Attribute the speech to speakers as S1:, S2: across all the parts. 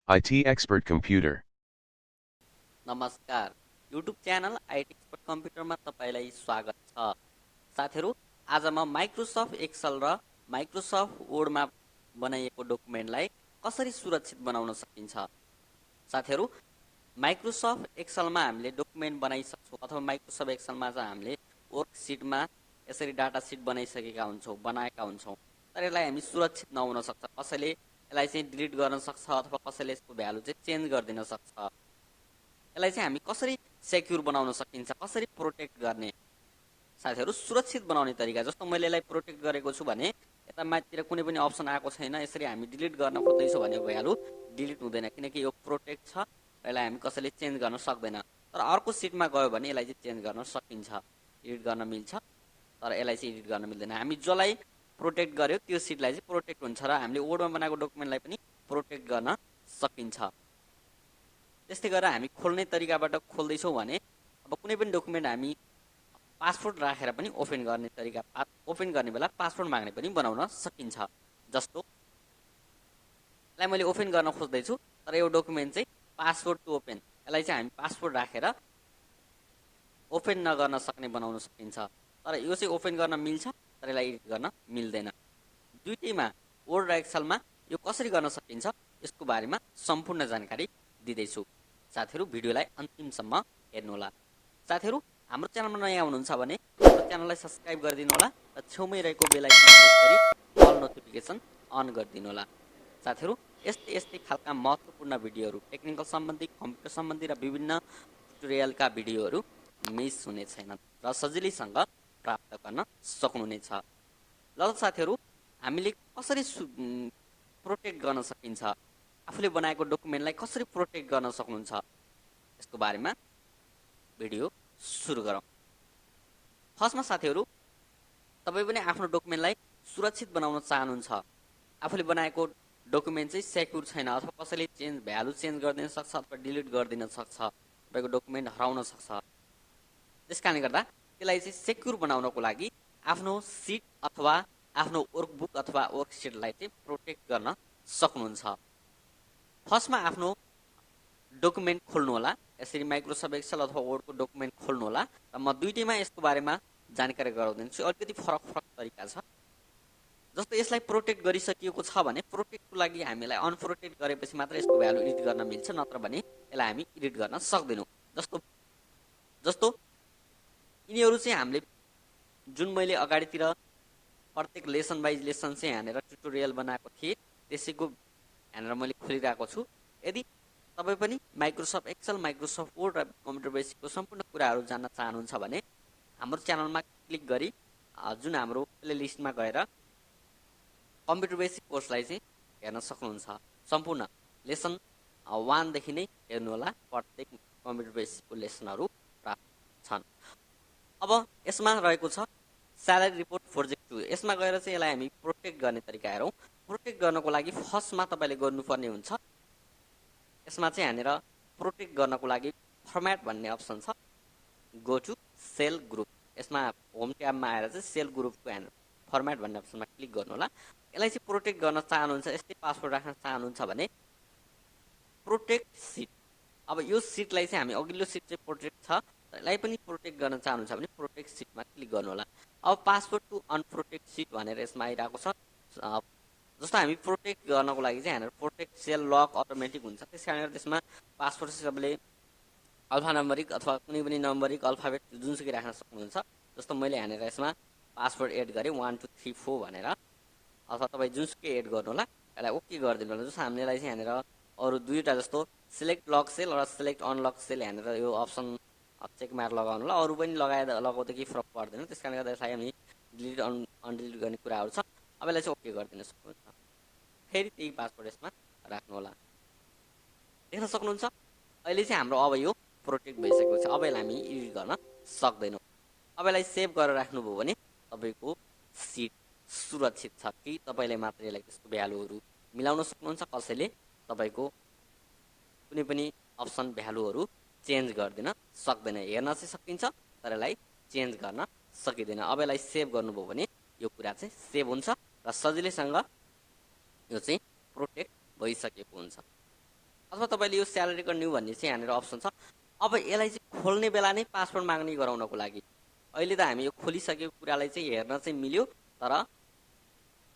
S1: itexpertcomputer.
S2: नमस्कार YouTube channel itexpertcomputer मा तपाईलाई स्वागत छ। साथीहरु, आज म माइक्रोसफ्ट एक्सेल र माइक्रोसफ्ट वर्डमा बनाइएको डकुमेन्टलाई कसरी सुरक्षित बनाउन सकिन्छ। साथीहरु, माइक्रोसफ्ट एक्सेलमा हामीले डकुमेन्ट बनाइसक्छौं अथवा माइक्रोसफ्ट एक्सेलमा चाहिँ हामीले वर्कसिटमा यसरी डाटा सिट बनाइसकेका हुन्छौं, बनाएका हुन्छौं। तर यसलाई हामी सुरक्षित नहुन सक्छ। कसैले यसलाई चाहिँ डिलिट गर्न सक्छ अथवा कसैले यसको भ्यालु चाहिँ चेन्ज गरिदिन सक्छ। यसलाई चाहिँ हामी कसरी सेक्युर बनाउन सकिन्छ, कसरी प्रोटेक्ट गर्ने। साथीहरु, सुरक्षित बनाउने तरिका जस्तो मैले यसलाई प्रोटेक्ट गरेको छु भने यता माथितिर कुनै पनि अप्सन आएको छैन। यसरी हामी डिलिट गर्न खोज्दैछौं भने भ्यालु डिलिट हुँदैन किनकि यो प्रोटेक्ट छ। यसलाई हामी कसैले चेन्ज गर्न सक्दैन। तर अर्को सिटमा गयो भने यसलाई चाहिँ चेन्ज गर्न सकिन्छ, एडिट गर्न मिल्छ। तर यसलाई चाहिँ एडिट गर्न मिल्दैन। हामी जसलाई प्रोटेक्ट गर्यो त्यो सिटलाई चाहिँ प्रोटेक्ट हुन्छ र हामीले वर्डमा बनाएको डकुमेन्टलाई पनि प्रोटेक्ट गर्न सकिन्छ। त्यस्तै गरेर हामी खोल्ने तरिकाबाट खोल्दैछौं भने अब कुनै पनि डकुमेन्ट हामी पासवर्ड राखेर पनि ओपन गर्ने तरिका, ओपन गर्ने बेला पासवर्ड माग्ने पनि बनाउन सकिन्छ। जस्तो यसलाई मैले ओपन गर्न खोज्दै छु तर यो डकुमेन्ट चाहिँ पासवर्ड टु ओपन, यसलाई चाहिँ हामी पासवर्ड राखेर ओपन नगर्न सक्ने बनाउन सकिन्छ। तर यो चाहिँ ओपन गर्न मिल्छ तर यसलाई एडिट गर्न मिल्दैन। दुईटैमा वर्ड र एक्सेलमा यो कसरी गर्न सकिन्छ यसको बारेमा सम्पूर्ण जानकारी दिदैछु। साथीहरु, भिडियोलाई अन्तिमसम्म हेर्नु होला। साथीहरु, हाम्रो च्यानलमा नयाँ हुनुहुन्छ भने हाम्रो च्यानललाई सब्स्क्राइब गरिदिनु होला र छेउमै रहेको बेल आइकन प्रेस गरी अल नोटिफिकेसन अन गरिदिनु होला। साथीहरु, यस्तै खालका महत्त्वपूर्ण भिडियोहरु, टेक्निकल सम्बन्धी, कम्प्युटर सम्बन्धी र विभिन्न ट्युटोरियलका भिडियोहरु मिस हुने छैन र सजिलैसँग प्राप्त गर्न सक्नुहुनेछ। ल साथीहरु, हामीले कसरी प्रोटेक्ट गर्न सकिन्छ, आफूले बनाएको डकुमेन्टलाई कसरी प्रोटेक्ट गर्न सक्नुहुन्छ यसको बारेमा भिडियो सुरु गरौँ। फर्स्टमा साथीहरु, तपाई पनि आफ्नो डकुमेन्टलाई सुरक्षित बनाउन चाहनुहुन्छ। आफूले बनाएको डकुमेन्ट चाहिँ सेक्युर छैन अथवा कसैले भ्यालु चेन्ज गरिदिन सक्छ अथवा डिलिट गरिदिन सक्छ, तपाईको डकुमेन्ट हराउन सक्छ। त्यसकारणले गर्दा त्यसलाई चाहिँ सेक्युर बनाउनको लागि आफ्नो सिट अथवा आफ्नो वर्कबुक अथवा वर्कसिटलाई चाहिँ प्रोटेक्ट गर्न सक्नुहुन्छ। फर्स्टमा आफ्नो डकुमेन्ट खोल्नु होला। यसरी माइक्रोसफ्ट एक्सेल अथवा वर्डको डकुमेन्ट खोल्नु होला र म दुईटैमा यसको बारेमा जानकारी गराउँदैछु। अलिकति फरक तरिका छ। जस्तो यसलाई प्रोटेक्ट गरिसकिएको छ भने प्रोटेक्टको लागि हामीलाई अनप्रोटेक्ट गरेपछि मात्र यसको भ्यालु एडिट गर्न मिल्छ, नत्र भने यसलाई हामी एडिट गर्न सक्दैनौं। जस्तो यिनीहरु चाहिँ हामीले जुन मैले अगाडितिर प्रत्येक लेसन बाइ लेसन चाहिँ हानेर ट्युटोरियल बनाएको थिए त्यसैको हानेर मैले खोलिरहेको छु। यदि तपाई पनि माइक्रोसफ्ट एक्सेल, माइक्रोसफ्ट वर्ड र कम्प्युटर बेसिकको सम्पूर्ण कुराहरु जान्न चाहनुहुन्छ भने हाम्रो च्यानलमा क्लिक गरी जुन हाम्रो प्लेलिस्टमा गएर कम्प्युटर बेसिक कोर्सलाई चाहिँ हेर्न सक्नुहुन्छ। सम्पूर्ण लेसन 1 देखि नै हेर्नु होला। प्रत्येक कम्प्युटर बेसिकको लेसनहरु प्राप्त छन्। अब यसमा रहेको छ स्यालेरी रिपोर्ट प्रोजेक्ट 2। यसमा गएर चाहिँ यसलाई हामी प्रोटेक्ट गर्ने तरिका हेरौं। प्रोटेक्ट गर्नको लागि फर्स्टमा तपाईले गर्नुपर्ने हुन्छ, यसमा चाहिँ हानेर प्रोटेक्ट गर्नको लागि फर्म्याट भन्ने अप्सन छ। गो टु सेल ग्रुप, यसमा होम ट्याबमा आएर चाहिँ सेल ग्रुपको हानेर फर्म्याट भन्ने अप्सनमा क्लिक गर्नु होला। यसलाई चाहिँ प्रोटेक्ट गर्न चाहनुहुन्छ, यस्तै पासवर्ड राख्न चाहनुहुन्छ भने प्रोटेक्ट सिट। अब यो सिटलाई चाहिँ हामी अघिल्लो सिट चाहिँ प्रोटेक्ट छ, यसलाई पनि प्रोटेक्ट गर्न चाहनुहुन्छ भने प्रोटेक्ट सिटमा क्लिक गर्नु होला। अब पासवर्ड टु अनप्रोटेक्ट सिट भनेर यसमा आइरहेको छ। जस्तो हामी प्रोटेक्ट गर्नको लागि चाहिँ हानेर प्रोटेक्ट सेल लक अटोमेटिक हुन्छ। त्यसकारण त्यसमा पासवर्ड चाहिँ तपाईले अल्फा नम्बरिक अथवा कुनै पनि नम्बरिक अल्फाबेट जुनसुकै राख्न सक्नुहुन्छ। जस्तो मैले हानेर यसमा पासवर्ड एड गरे 1 2 3 4 भनेर, अथवा तपाई जुनसुकै एड गर्नु होला। यसलाई ओके गरिदिनु होला। जस्तो हामीलाई चाहिँ हानेर अरु दुईटा जस्तो सिलेक्ट लक सेल र सिलेक्ट अनलक सेल हानेर यो अप्सन चेक मार्क लगाउनु होला। अरु पनि लगाउँदा केही फरक पर्दैन। त्यसकारणले गर्दा यसलाई हामी डिलिट अनडिलिट गर्ने कुराहरु छ। अब यसलाई चाहिँ ओके गरिदिन सक्नुहुन्छ। फेरि त्यही पासवर्ड यसमा राख्नु होला। देख्न सक्नुहुन्छ अहिले चाहिँ हाम्रो अब यो प्रोटेक्ट भइसकेको छ। अब यसलाई हामी एडिट गर्न सक्दैनौं। अब यसलाई सेभ गरेर राख्नुभयो भने तपाईको सिट सुरक्षित छ कि तपाईले मात्र यसलाई त्यसको भ्यालुहरु मिलाउन सक्नुहुन्छ। कसैले तपाईको कुनै पनि अप्सन भ्यालुहरु चेन्ज गर्दिन सक्दैन। हेर्न चाहिँ सकिन्छ तर यसलाई चेन्ज गर्न सकिदैन। अब यसलाई सेभ गर्नुभयो भने यो कुरा चाहिँ सेभ हुन्छ र सजिलैसँग यो चाहिँ प्रोटेक्ट भइसकेको हुन्छ। अथवा तपाईँले यो स्यालेरीको न्यू भन्ने चाहिँ यहाँनिर अप्सन छ। अब यसलाई चाहिँ खोल्ने बेला नै पासवर्ड माग्ने गराउनको लागि अहिले त हामी यो खोलिसकेको कुरालाई चाहिँ हेर्न चाहिँ मिल्यो, तर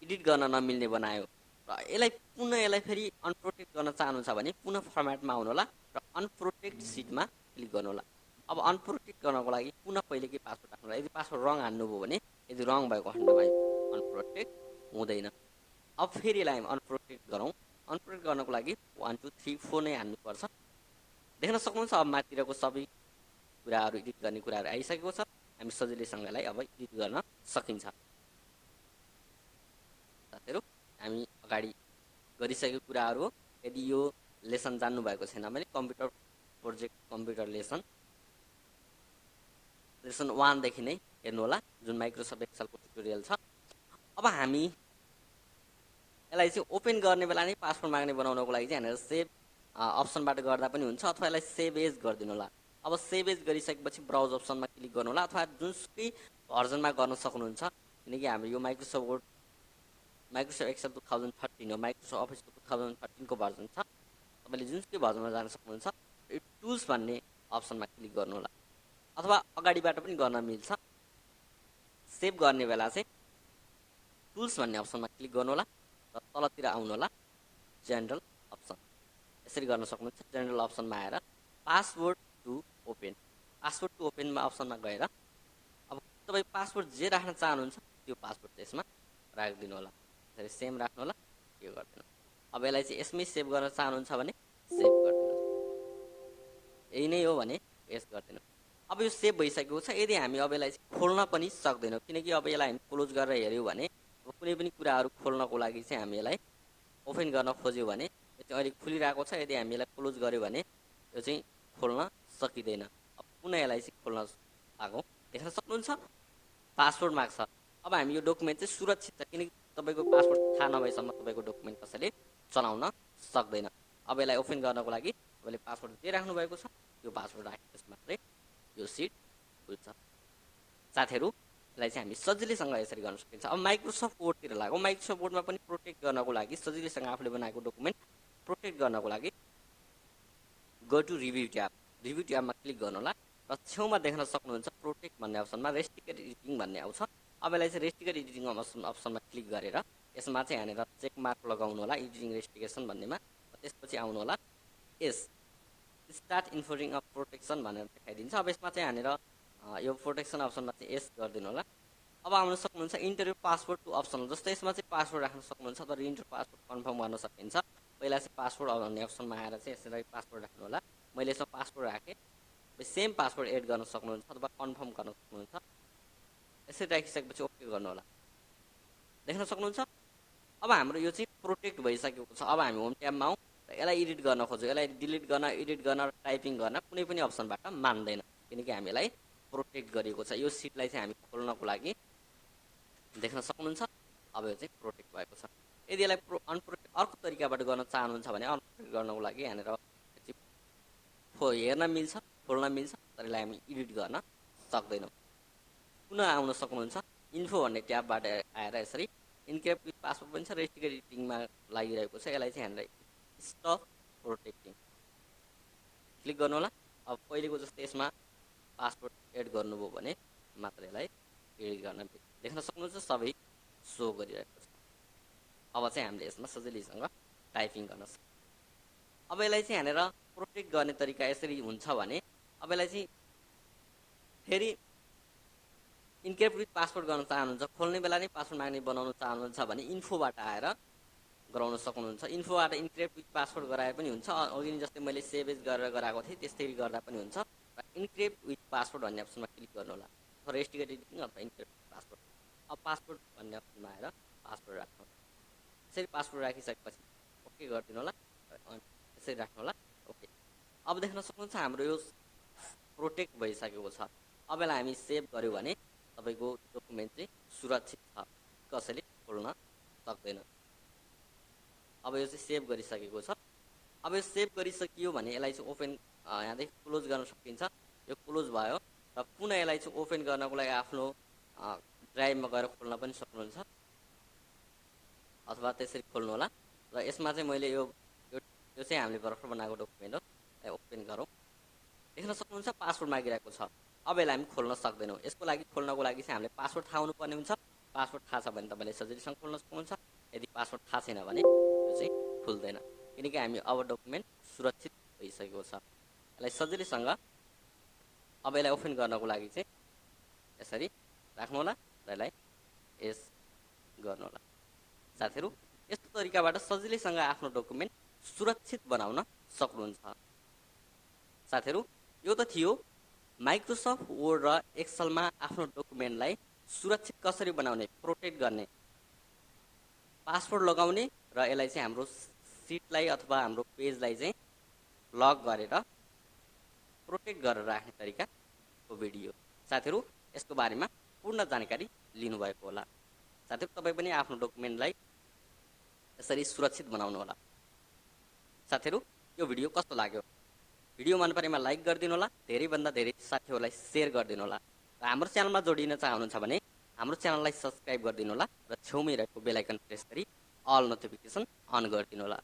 S2: एडिट गर्न नमिल्ने बनायो। र यसलाई फेरि अनप्रोटेक्ट गर्न चाहनुहुन्छ भने पुनः फर्मेटमा आउनुहोला र अनप्रोटेक्ट सिटमा क्लिक गर्नुहोला। अब अनप्रोटेक्ट गर्नको लागि पुनः पहिलेकै पासवर्ड राख्नुहोला। यदि पासवर्ड रङ हान्नुभयो भने, यदि रङ भएको खण्डमा अनप्रोटेक्ट हुँदैन। अब फेरि यसलाई हामी अनप्रोटेक्ट गरौँ। अनप्रोटेक्ट गर्नको लागि 1 2 3 4 नै हान्नुपर्छ। देख्न सक्नुहुन्छ अब माथितिरको सबै कुराहरू एडिट गर्ने कुराहरू आइसकेको छ। हामी सजिलैसँग यसलाई अब एडिट गर्न सकिन्छ। साथीहरू, हामी अगाडि गरिसकेको कुराहरू हो। यदि यो लेसन जान्नुभएको छैन भने कम्प्युटर प्रोजेक्ट कम्प्युटर लेसन 1 देखि नै हेर्नुहोला, जुन माइक्रोसफ्ट एक्सेलको ट्युटोरियल छ। अब हामी यसलाई चाहिँ ओपन गर्ने बेला नै पासवर्ड माग्ने बनाउनको लागि चाहिँ हामीलाई सेभ अप्सनबाट गर्दा पनि हुन्छ, अथवा यसलाई सेभ एज गरिदिनु होला। अब सेभ एज गरिसकेपछि ब्राउज अप्सनमा क्लिक गर्नु होला, अथवा जुनसुकै भर्जनमा गर्न सक्नुहुन्छ। किनकि हाम्रो यो माइक्रोसफ्ट वर्ड माइक्रोसफ्ट एक्सेल 2013 हो, माइक्रोसफ्ट अफिस 2013 को भर्जन छ। तपाईँले जुनसुकै भर्जनमा जान सक्नुहुन्छ। टुल्स भन्ने अप्सनमा क्लिक गर्नु होला, अथवा अगाडिबाट पनि गर्न मिल्छ। सेभ गर्ने बेला चाहिँ टुल्स भन्ने अप्सनमा क्लिक गर्नु होला र तलतिर आउनु होला जेनरल अप्सन। यसरी गर्न सक्नुहुन्छ। जेनरल अप्सनमा आएर पासवर्ड टु ओपनमा अप्सनमा गएर अब तपाईँ पासवर्ड जे राख्न चाहनुहुन्छ त्यो पासवर्ड चाहिँ यसमा राखिदिनु होला। यसरी सेम राख्नु होला, यो गरिदिनु। अब यसलाई चाहिँ यसमै सेभ गर्न चाहनुहुन्छ भने सेभ गरिदिनु, यही नै हो भने यस गरिदिनु। अब यो सेभ भइसकेको छ। यदि हामी अब यसलाई खोल्न पनि सक्दैनौँ, किनकि अब यसलाई हामी क्लोज गरेर हेऱ्यौँ भने कुनै पनि कुराहरू खोल्नको लागि चाहिँ हामी यसलाई ओपन गर्न खोज्यौँ भने यो चाहिँ अहिले खुलिरहेको छ। यदि हामी यसलाई क्लोज गर्यो भने यो चाहिँ खोल्न सकिँदैन। अब पुनः यसलाई चाहिँ खोल्न आगौँ। देख्न सक्नुहुन्छ पासवर्ड माग्छ। अब हामी यो डकुमेन्ट चाहिँ सुरक्षित छ, किनकि तपाईँको पासवर्ड थाहा नभएसम्म तपाईँको डकुमेन्ट कसैले चलाउन सक्दैन। अब यसलाई ओपन गर्नको लागि तपाईँले पासवर्ड जे राख्नु भएको छ त्यो पासवर्ड राखेपछि मात्रै यो सिट खुल्छ। साथीहरू, यसलाई चाहिँ हामी सजिलैसँग यसरी गर्न सकिन्छ। अब माइक्रोसफ्ट वर्डतिर लागौँ। माइक्रोसफ्ट वर्डमा पनि प्रोटेक्ट गर्नको लागि सजिलैसँग आफूले बनाएको डकुमेन्ट प्रोटेक्ट गर्नको लागि गो टु रिभ्यू ट्याबमा क्लिक गर्नु होला र छेउमा देख्न सक्नुहुन्छ प्रोटेक्ट भन्ने अप्सनमा रेस्ट्रिक्टेड एडिटिङ भन्ने आउँछ। अब यसलाई चाहिँ रेस्ट्रिक्टेड एडिटिङ अप्सनमा क्लिक गरेर यसमा चाहिँ यहाँनिर चेक मार्क लगाउनु होला एडिटिङ रेस्ट्रिक्टेसन भन्नेमा। त्यसपछि आउनु होला यस स्टार्ट इन्फोर्सिङ अफ प्रोटेक्सन भनेर देखाइदिन्छ। अब यसमा चाहिँ यहाँनिर यो प्रोटेक्सन अप्सनमा चाहिँ यस गरिदिनु होला। अब आउन सक्नुहुन्छ enter your password to optional. जस्तै यसमा चाहिँ पासवर्ड राख्न सक्नुहुन्छ, तर इन्टर पासवर्ड कन्फर्म गर्न सकिन्छ। पहिला चाहिँ पासवर्ड भन्ने अप्सनमा आएर चाहिँ यसलाई पासवर्ड राख्नु होला। मैले यसमा पासवर्ड राखेँ। सेम पासवर्ड एड गर्न सक्नुहुन्छ अथवा कन्फर्म गर्न सक्नुहुन्छ। यसरी राखिसकेपछि ओके गर्नु होला। देख्न सक्नुहुन्छ अब हाम्रो यो चाहिँ प्रोटेक्ट भइसकेको छ। अब हामी होम ट्याबमा आउँ र यसलाई एडिट गर्न खोज्छौँ। यसलाई डिलिट गर्न, एडिट गर्न, टाइपिङ गर्न कुनै पनि अप्सनबाट मान्दैन, किनकि हामीलाई प्रोटेक्ट गरिएको छ। यो सिटलाई चाहिँ हामी खोल्नको लागि देख्न सक्नुहुन्छ अब यो चाहिँ प्रोटेक्ट भएको छ। यदि यसलाई अनप्रोटेक्ट अर्को तरिकाबाट गर्न चाहनुहुन्छ भने अनप्रोटेक्ट गर्नको लागि यहाँनिर हेर्न मिल्छ, खोल्न मिल्छ, तर यसलाई हामी एडिट गर्न सक्दैनौँ। पुनः आउन सक्नुहुन्छ इन्फो भन्ने ट्याबबाट आएर यसरी इन्क्रिप्ट विथ पासवर्ड पनि छ, रेस्ट्रिक्टेड एडिटिङमा लागिरहेको छ। यसलाई चाहिँ हामीलाई स्टप प्रोटेक्टिङ क्लिक गर्नु होला। अब पहिलेको जस्तै यसमा पासवर्ड एड गर्नुभयो भने मात्र यसलाई एडिट गर्न देख्न सक्नुहुन्छ सबै सो गरिरहेको छ। अब चाहिँ हामीले यसमा सजिलैसँग टाइपिङ गर्न सक्छौँ। अब यसलाई चाहिँ यहाँनिर प्रोटेक्ट गर्ने तरिका यसरी हुन्छ भने अब यसलाई चाहिँ फेरि इन्क्रिप्ट विथ पासवर्ड गर्न चाहनुहुन्छ, खोल्ने बेला नै पासवर्ड माग्ने बनाउन चाहनुहुन्छ भने इन्फोबाट आएर गराउन सक्नुहुन्छ। इन्फोबाट इन्क्रिप्ट विथ पासवर्ड गराए पनि हुन्छ। अघि जस्तै मैले सेभ एज गरेर गराएको थिएँ त्यस्तै गर्दा पनि हुन्छ। र इन्क्रिप्ट विथ पासवर्ड भन्ने अप्सनमा क्लिक गर्नु होला, अथवा रेस्ट्रिक्टेड एडिटिङ अथवा इन्क्रिप्ट पासवर्ड। अब पासवर्ड भन्ने अप्सनमा आएर पासवर्ड राख्नु होला। यसरी पासवर्ड राखिसकेपछि ओके गरिदिनु होला, यसरी राख्नु होला, ओके। अब देख्न सक्नुहुन्छ हाम्रो यो प्रोटेक्ट भइसकेको छ। अब यसलाई हामी सेभ गऱ्यौँ भने तपाईँको डकुमेन्ट चाहिँ सुरक्षित छ, कसैले खोल्न सक्दैन। अब यो चाहिँ सेभ गरिसकेको छ। अब यो सेभ गरिसकियो भने यसलाई चाहिँ ओपन यहाँदेखि क्लोज गर्न सकिन्छ। यो क्लोज भयो र पुनः यसलाई चाहिँ ओपन गर्नको लागि आफ्नो ड्राइभमा गएर खोल्न पनि सक्नुहुन्छ, अथवा त्यसरी खोल्नु होला। र यसमा चाहिँ मैले यो यो चाहिँ हामीले भर्खर बनाएको डकुमेन्ट हो। यसलाई ओपन गरौँ। देख्न सक्नुहुन्छ पासवर्ड मागिरहेको छ। अब यसलाई हामी खोल्न सक्दैनौँ। यसको लागि खोल्नको लागि चाहिँ हामीले पासवर्ड थाहा हुनुपर्ने हुन्छ। पासवर्ड थाहा छ भने तपाईँले सजिलैसँग खोल्न सक्नुहुन्छ। यदि पासवर्ड थाहा छैन भने यो चाहिँ खुल्दैन, किनकि हामी अब डकुमेन्ट सुरक्षित भइसकेको छ। यसलाई सजिलैसँग अब यसलाई ओपन गर्नको लागि चाहिँ यसरी राख्नु होला र यसलाई यस गर्नु होला। साथीहरू, यस्तो तरिकाबाट सजिलैसँग आफ्नो डकुमेन्ट सुरक्षित बनाउन सक्नुहुन्छ। साथीहरू, यो त थियो माइक्रोसफ्ट वर्ड र एक्सेलमा आफ्नो डकुमेन्टलाई सुरक्षित कसरी बनाउने, प्रोटेक्ट गर्ने, पासवर्ड लगाउने र यसलाई चाहिँ हाम्रो सिटलाई अथवा हाम्रो पेजलाई चाहिँ लक गरेर प्रोटेक्ट गरेर राख्ने तरिकाको भिडियो। साथीहरू, यसको बारेमा पूर्ण जानकारी लिनुभएको होला। साथीहरू, तपाईँ पनि आफ्नो डकुमेन्टलाई यसरी सुरक्षित बनाउनु होला। साथीहरू, यो भिडियो कस्तो लाग्यो? भिडियो मन परेमा लाइक गरिदिनु होला, धेरैभन्दा धेरै साथीहरूलाई सेयर गरिदिनु होला र हाम्रो च्यानलमा जोडिन चाहनुहुन्छ भने हाम्रो च्यानललाई सब्सक्राइब गरिदिनु होला र छेउमै रहेको बेल आइकन प्रेस गरी अल नोटिफिकेसन अन गरिदिनु होला।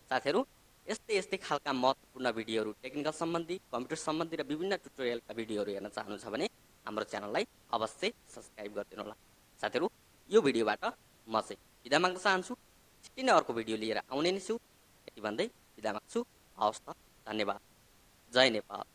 S2: साथीहरू, यस्तै खालका महत्त्वपूर्ण भिडियोहरू, टेक्निकल सम्बन्धी, कम्प्युटर सम्बन्धी र विभिन्न ट्युटोरियलका भिडियोहरू हेर्न चाहनुहुन्छ भने हाम्रो च्यानललाई अवश्य सब्सक्राइब गरिदिनु होला। साथीहरू, यो भिडियोबाट म चाहिँ बिदा माग्न चाहन्छु। छिट्टै नै अर्को भिडियो लिएर आउने नै छु। यति भन्दै बिदा माग्छु। हवस् त, धन्यवाद। जय नेपाल।